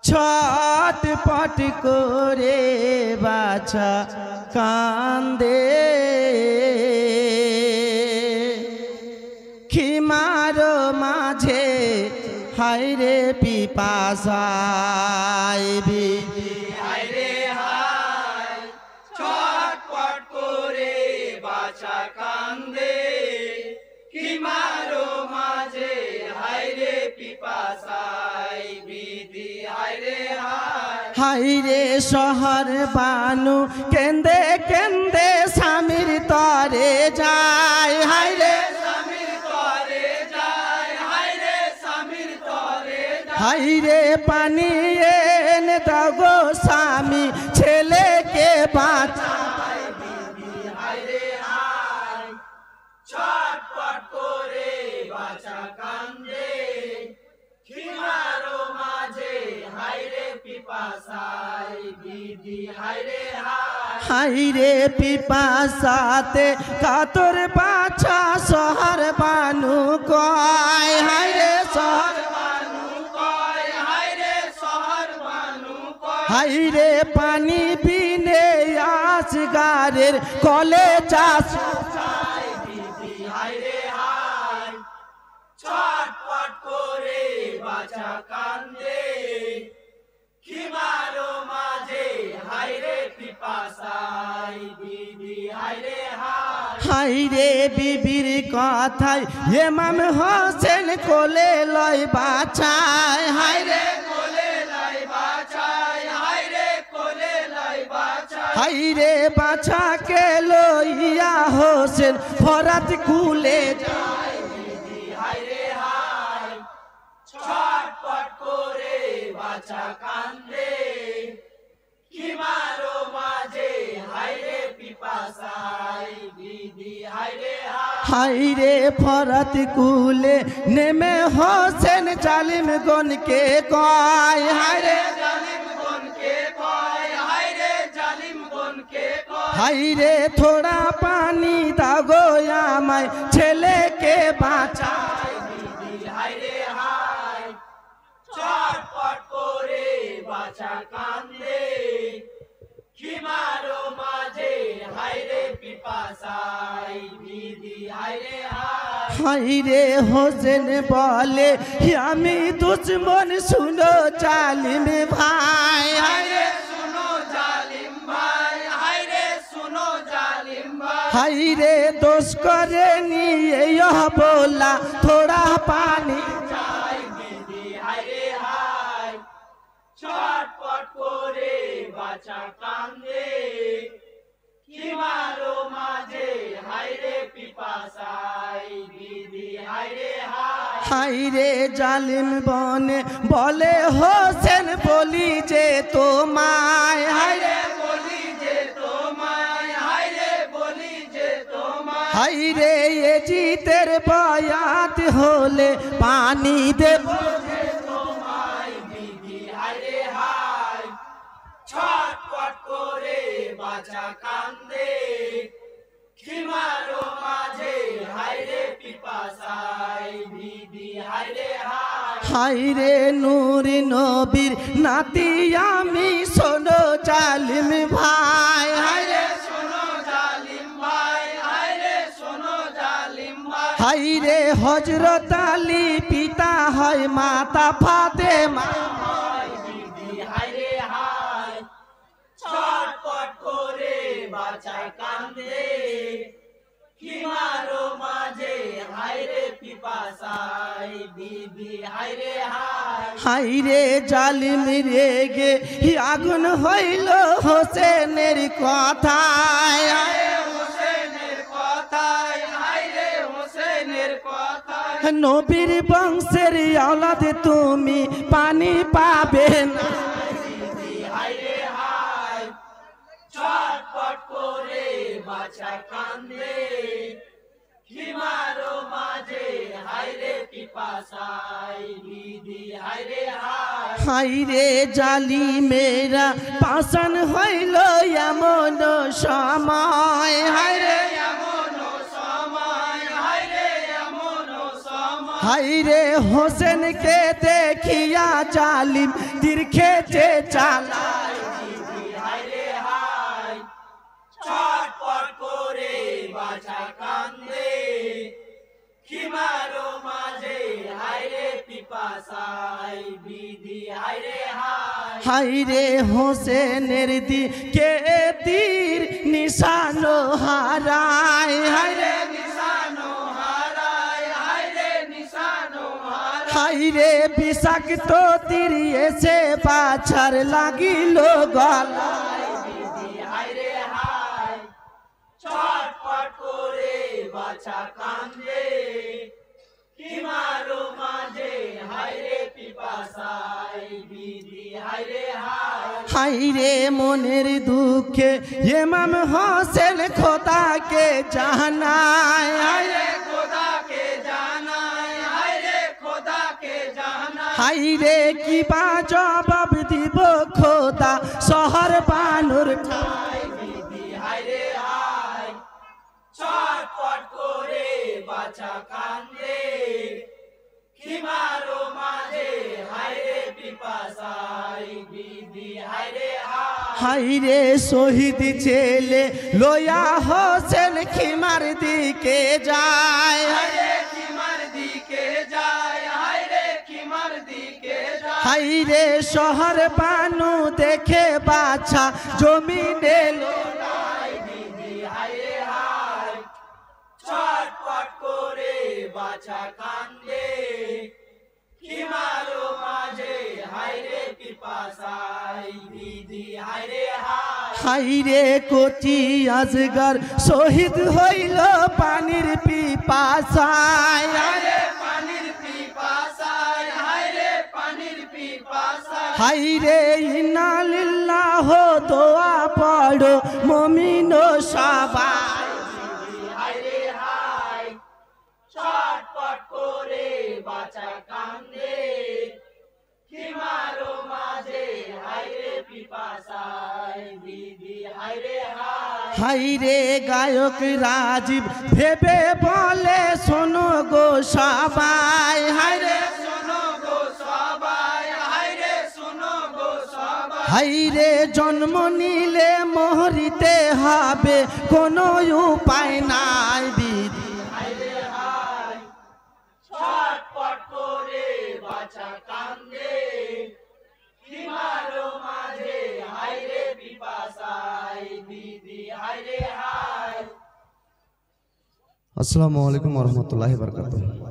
ছটপট করে বাছা কান্দে খিমার মাঝে হায়রে পিপাসায় হায়রে হায় ছটপট করে বাছা কান্দে খিমারো মাঝে হায়রে পিপাসায় বিধি হায়রে হায় হায়রে শহর বানু কেন্দে কেন্দে স্বামীর তরে যায় হায়রে স্বামীর তরে যায় হায়রে স্বামীর তরে যায় হায়রে পানি এনে দাও গো স্বামী ছেলেকে বাঁচায় বিধি হায়রে হায় ছটপট করে বাছা কান্দে খিমারো মাঝে হায়রে পিপাসায় বিধি হায়রে হায় হায়রে পিপাসাতে কাতর বাছা শহর বানু কয় হায়রে শহর বানু কয় হায়রে শহর বানু কয় হায়রে পানি বিনে আসগারের কলে চাষ চাই বিধি হায়রে হায় ছটপট করে বাছা কান্দে খিমারো মাঝে হায়রে পিপাসায় বিধি হায়রে হায় হায়রে বিবির কথায় হেমাম হোসেন কোলে লয় বাছায় হায়রে কোলে লাই বাছাই হায়রে কোলে লাই বাছাই হায়রে বাছাকে লইয়া হোসেন ফরাত কুলে যায় বিধি হায়রে হায় ছটপট করে বাছা কান্দে খিমারো মাঝে হায়রে পিপাসায় বিধি হায়রে হায় হায়রে ফরাত কুলে নেমে হোসেন জালিম গনকে কয় হায়রে জালিম গনকে কয় হায়রে জালিম গনকে কয় হায়রে থোড়া পানি দাও গো আমায় ছেলেকে বাঁচা বিধি হায়রে হায় ছটপট করে বাছা কান্দে খিমারো মাঝে হায়রে পিপাসায় বিধি হায়রে হায় হায়রে হোসেন বলে আমি দুশ্মন শুনো জালিম ভাই হায়রে শুনো জালিম ভাই হায়রে শুনো জালিম ভাই হায়রে দোষ করে নিয়ে বলা থোড়া পানি চাই বিধি হায়রে হায় ছটপট করে বাছা কান্দে খিমারো মাঝে হায়রে পিপাসায় বিধি হায়রে হায় হায়রে জালিম বনে বলে হোসেন বলি যে তোমায় হায়রে বলি যে তোমায় হায়রে বলি যে তোমায় হায়রে এ জিতের বয়াত হলে পানি দেব তোমায় বিধি হায়রে হায় ছটপট করে বাছা কান্দে খিমারো মাঝে হায়রে পিপাসায় বিধি হায়রে হায় হায়রে নূর নবীর নাতি আমি শোনো জালিম ভাই হায়রে শোনো জালিম ভাই হায়রে শোনো জালিম ভাই হায়রে হযরত আলী পিতা হয় মাতা ফাতেমা বিধি হায়রে হায় ছটপট করে বাছা কান্দে খিমারো মাঝে হায়রে পিপাসায় বিধি হায়রে হায় হায়রে জালিম রেগে আগুন হইল হোসেনের কথায় হোসেনের কথায় হায়রে হোসেনের কথায় নবীর বংশের औलाद তুমি পানি পাবে না বিধি হায়রে হায় ছটপট করে বাছা কান্দে খিমারো মাঝে হায়রে পিপাসায় বিধি হায়রে হায় হায়রে জালিমেরা পাষাণ হইল এমন সময় হায়রে এমন সময় হায়রে এমন হাই রে হোসেন কে দেখিয়া জালিম তীর খেতে চালায় হায় রে হায় ছটপট করে বাছা কান্দে খিমারো মাঝে হায় রে পিপাসায় বিধি হায় রে হায় হাই রে হোসেনের দিকে তীর নিশানো হারায় হাই রে নিশানো হারায় হায় রে নিশানো হারায় হাই রে বিষাক্ত তীর এসে বাছার লাগিল গলায় বিধি হায় রে হায় ছটপট করে বাছা কান্দে খিমারো মাঝে হায় রে পিপাসায় বিধি হায় রে হায় হাই রে মনের দুঃখে ইমাম হোসেন খোদাকে জানায় হাই রে খোদাকে জানায় হায় রে খোদাকে জানায় হাই রে কি বা জবাব দিব খোদা শহর বানুর বিধি হায় রে হায় ছটপট করে বাছা কান্দে খিমারো মাঝে হায় রে পিপাসায় বিধি হায় রে হায় হাই রে শহীদ ছেলে লোয়া হোসেন খিমার দিকে যায় হায় রে খিমার দিকে যায় হায় রে খিমার দিকে যায় হাই রে শহর বানু দেখে বাছা জমিনে লোটায় বিধি হায় রে হায় ছটপট করে বাছা কান্দে খিমারো মাঝে হায় রে পিপাসায় বিধি হায় রে হায় হাই রে কোচি আজগর শহীদ হইল পানির পিপাসায় হায় রে পানির পিপাসায় হায় রে পানির পিপাসায় হাই রে ইন্না লিল্লাহ দোয়া পড়ো মুমিন সবাই হায় রে হায় ছটপট করে বাছা কান্দে খিমারো মাঝে হায় রে পিপাসায় বিধি হায় রে হায় হাই রে গায়ক রাজীব ভেবে বলে শোনো গো সবাই হাই রে শোনো গো সবাই হায় রে শোনো গো সবাই হাই রে জন্ম নিলে মরিতে হবে কোনো উপায় নাই বিধি হায় রে হায় ছটপট করে বাছা কান্দে খিমারো মাঝে হায় রে পিপাসায় বিধি হায় রে হায় আসসালামু আলাইকুম ওয়া রাহমাতুল্লাহি ওয়া বারাকাতুহু।